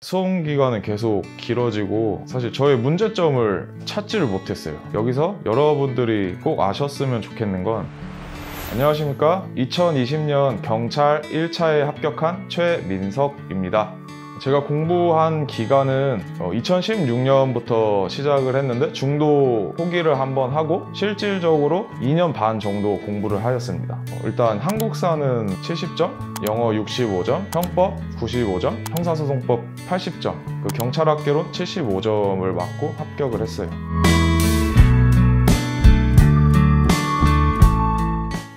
수험 기간은 계속 길어지고 사실 저의 문제점을 찾지를 못했어요. 여기서 여러분들이 꼭 아셨으면 좋겠는 건, 안녕하십니까? 2020년 경찰 1차에 합격한 최민석입니다. 제가 공부한 기간은 2016년부터 시작을 했는데 중도 포기를 한번 하고 실질적으로 2년 반 정도 공부를 하였습니다. 일단 한국사는 70점, 영어 65점, 형법 95점, 형사소송법 80점, 그 경찰학개론 75점을 맞고 합격을 했어요.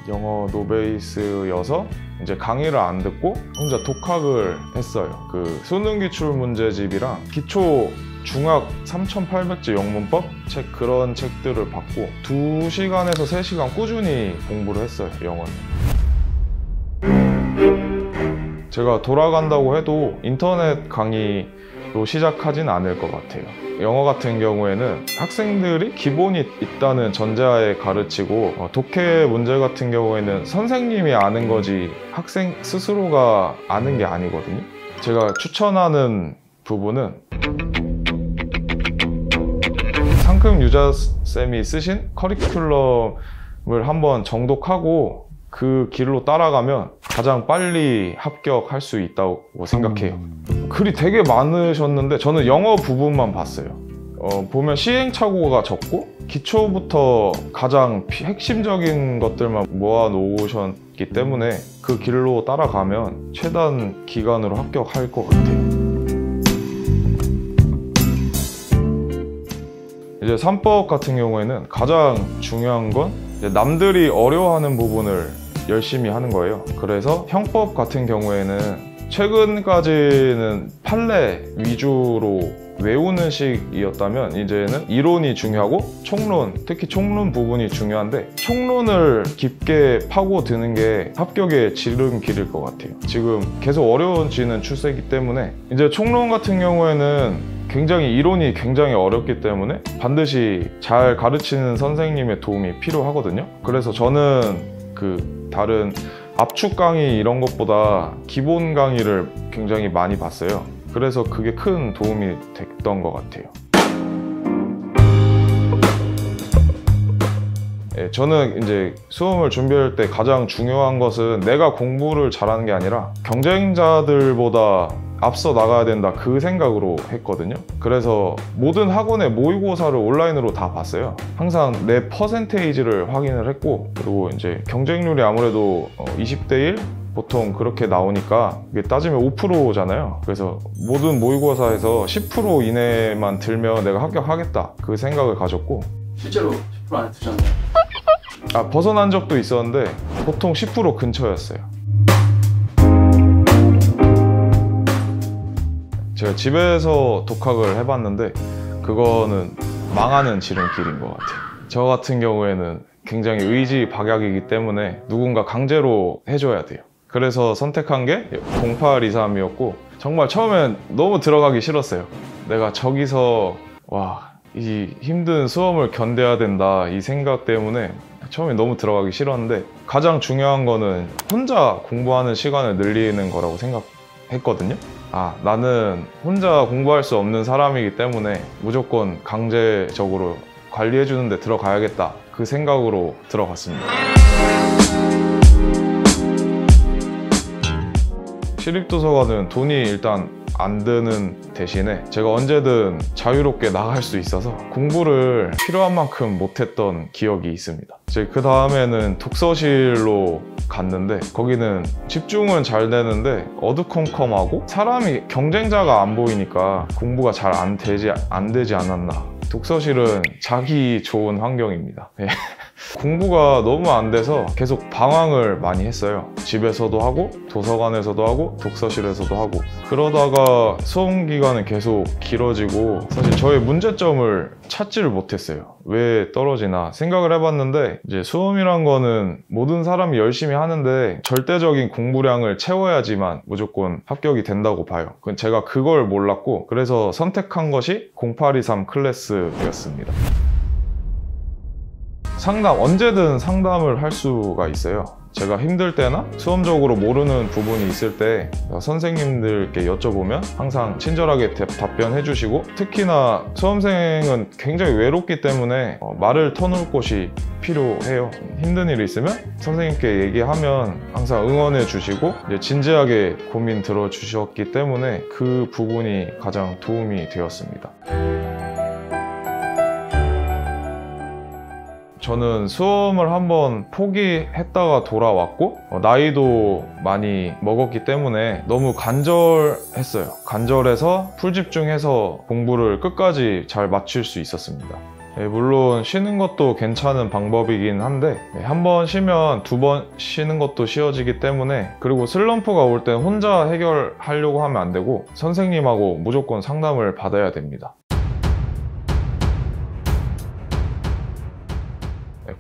영어 노베이스여서 이제 강의를 안 듣고 혼자 독학을 했어요. 그 수능 기출 문제집이랑 기초 중학 3800지 영문법 책, 그런 책들을 받고 2시간에서 3시간 꾸준히 공부를 했어요, 영어는. 제가 돌아간다고 해도 인터넷 강의로 시작하진 않을 것 같아요. 영어 같은 경우에는 학생들이 기본이 있다는 전제하에 가르치고, 독해 문제 같은 경우에는 선생님이 아는 거지 학생 스스로가 아는 게 아니거든요. 제가 추천하는 부분은 상큼 유자쌤이 쓰신 커리큘럼을 한번 정독하고 그 길로 따라가면 가장 빨리 합격할 수 있다고 생각해요. 글이 되게 많으셨는데 저는 영어 부분만 봤어요. 보면 시행착오가 적고 기초부터 가장 핵심적인 것들만 모아 놓으셨기 때문에 그 길로 따라가면 최단 기간으로 합격할 것 같아요. 이제 3법 같은 경우에는 가장 중요한 건 남들이 어려워하는 부분을 열심히 하는 거예요. 그래서 형법 같은 경우에는 최근까지는 판례 위주로 외우는 식이었다면 이제는 이론이 중요하고 총론, 특히 총론 부분이 중요한데 총론을 깊게 파고드는 게 합격의 지름길일 것 같아요. 지금 계속 어려워지는 추세이기 때문에 이제 총론 같은 경우에는 이론이 굉장히 어렵기 때문에 반드시 잘 가르치는 선생님의 도움이 필요하거든요. 그래서 저는 다른 압축 강의 이런 것보다 기본 강의를 굉장히 많이 봤어요. 그래서 그게 큰 도움이 됐던 것 같아요. 저는 이제 수험을 준비할 때 가장 중요한 것은 내가 공부를 잘하는 게 아니라 경쟁자들보다 앞서 나가야 된다, 그 생각으로 했거든요. 그래서 모든 학원의 모의고사를 온라인으로 다 봤어요. 항상 내 퍼센테이지를 확인을 했고, 그리고 이제 경쟁률이 아무래도 20대 1? 보통 그렇게 나오니까 이게 따지면 5%잖아요. 그래서 모든 모의고사에서 10% 이내만 들면 내가 합격하겠다, 그 생각을 가졌고. 실제로 10% 안에 드셨나요? 벗어난 적도 있었는데 보통 10% 근처였어요. 제가 집에서 독학을 해봤는데 그거는 망하는 지름길인 것 같아요. 저 같은 경우에는 굉장히 의지 박약이기 때문에 누군가 강제로 해줘야 돼요. 그래서 선택한 게 0823이었고 정말 처음엔 너무 들어가기 싫었어요. 내가 저기서 이 힘든 수험을 견뎌야 된다, 이 생각 때문에 처음에 너무 들어가기 싫었는데, 가장 중요한 거는 혼자 공부하는 시간을 늘리는 거라고 생각했거든요. 나는 혼자 공부할 수 없는 사람이기 때문에 무조건 강제적으로 관리해 주는데 들어가야겠다, 그 생각으로 들어갔습니다. 시립도서관은 돈이 일단 안 드는 대신에 제가 언제든 자유롭게 나갈 수 있어서 공부를 필요한 만큼 못했던 기억이 있습니다. 이제 그 다음에는 독서실로 갔는데 거기는 집중은 잘 되는데 어두컴컴하고 사람이, 경쟁자가 안 보이니까 공부가 잘 안 되지 않았나. 독서실은 자기 좋은 환경입니다. 공부가 너무 안 돼서 계속 방황을 많이 했어요. 집에서도 하고 도서관에서도 하고 독서실에서도 하고. 그러다가 수험 기간은 계속 길어지고 사실 저의 문제점을 찾지를 못했어요. 왜 떨어지나 생각을 해봤는데, 이제 수험이란 거는 모든 사람이 열심히 하는데 절대적인 공부량을 채워야지만 무조건 합격이 된다고 봐요. 제가 그걸 몰랐고 그래서 선택한 것이 0823 클래스였습니다. 상담, 언제든 상담을 할 수가 있어요. 제가 힘들 때나 수험적으로 모르는 부분이 있을 때 선생님들께 여쭤보면 항상 친절하게 답변해 주시고, 특히나 수험생은 굉장히 외롭기 때문에 말을 터놓을 곳이 필요해요. 힘든 일이 있으면 선생님께 얘기하면 항상 응원해 주시고 진지하게 고민 들어주셨기 때문에 그 부분이 가장 도움이 되었습니다. 저는 수험을 한번 포기했다가 돌아왔고 나이도 많이 먹었기 때문에 너무 간절했어요. 간절해서 풀집중해서 공부를 끝까지 잘 마칠 수 있었습니다. 물론 쉬는 것도 괜찮은 방법이긴 한데 한 번 쉬면 두 번 쉬는 것도 쉬워지기 때문에, 그리고 슬럼프가 올 땐 혼자 해결하려고 하면 안 되고 선생님하고 무조건 상담을 받아야 됩니다.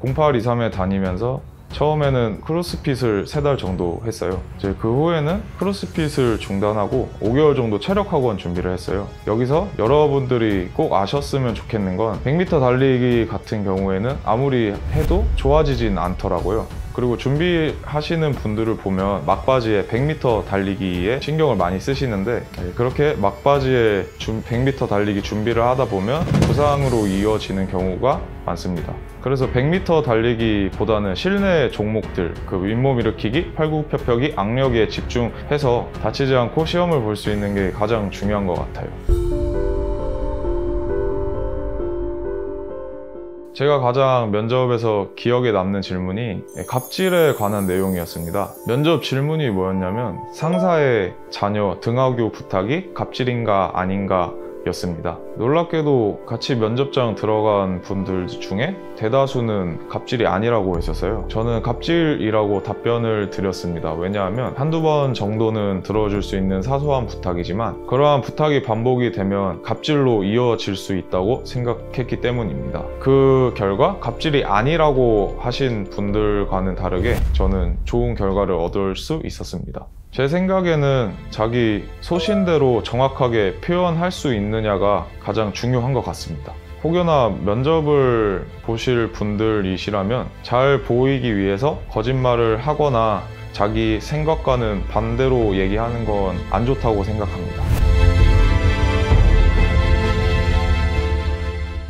0823에 다니면서 처음에는 크로스핏을 3달 정도 했어요. 이제 그 후에는 크로스핏을 중단하고 5개월 정도 체력학원 준비를 했어요. 여기서 여러분들이 꼭 아셨으면 좋겠는 건 100m 달리기 같은 경우에는 아무리 해도 좋아지진 않더라고요. 그리고 준비하시는 분들을 보면 막바지에 100m 달리기에 신경을 많이 쓰시는데, 그렇게 막바지에 100m 달리기 준비를 하다 보면 부상으로 이어지는 경우가 많습니다. 그래서 100m 달리기보다는 실내 종목들, 그 윗몸 일으키기, 팔굽혀펴기, 악력에 집중해서 다치지 않고 시험을 볼 수 있는 게 가장 중요한 것 같아요. 제가 가장 면접에서 기억에 남는 질문이 갑질에 관한 내용이었습니다. 면접 질문이 뭐였냐면 상사의 자녀 등하교 부탁이 갑질인가 아닌가 였습니다. 놀랍게도 같이 면접장 들어간 분들 중에 대다수는 갑질이 아니라고 했었어요. 저는 갑질이라고 답변을 드렸습니다. 왜냐하면 한두 번 정도는 들어줄 수 있는 사소한 부탁이지만 그러한 부탁이 반복이 되면 갑질로 이어질 수 있다고 생각했기 때문입니다. 그 결과 갑질이 아니라고 하신 분들과는 다르게 저는 좋은 결과를 얻을 수 있었습니다. 제 생각에는 자기 소신대로 정확하게 표현할 수 있느냐가 가장 중요한 것 같습니다. 혹여나 면접을 보실 분들이시라면 잘 보이기 위해서 거짓말을 하거나 자기 생각과는 반대로 얘기하는 건 안 좋다고 생각합니다.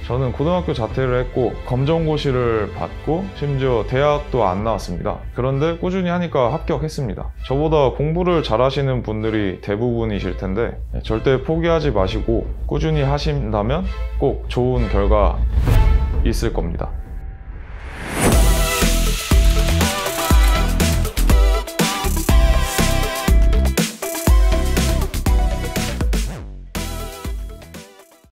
저는 고등학교 자퇴를 했고 검정고시를 받고 심지어 대학도 안 나왔습니다. 그런데 꾸준히 하니까 합격했습니다. 저보다 공부를 잘하시는 분들이 대부분이실 텐데 절대 포기하지 마시고 꾸준히 하신다면 꼭 좋은 결과 있을 겁니다.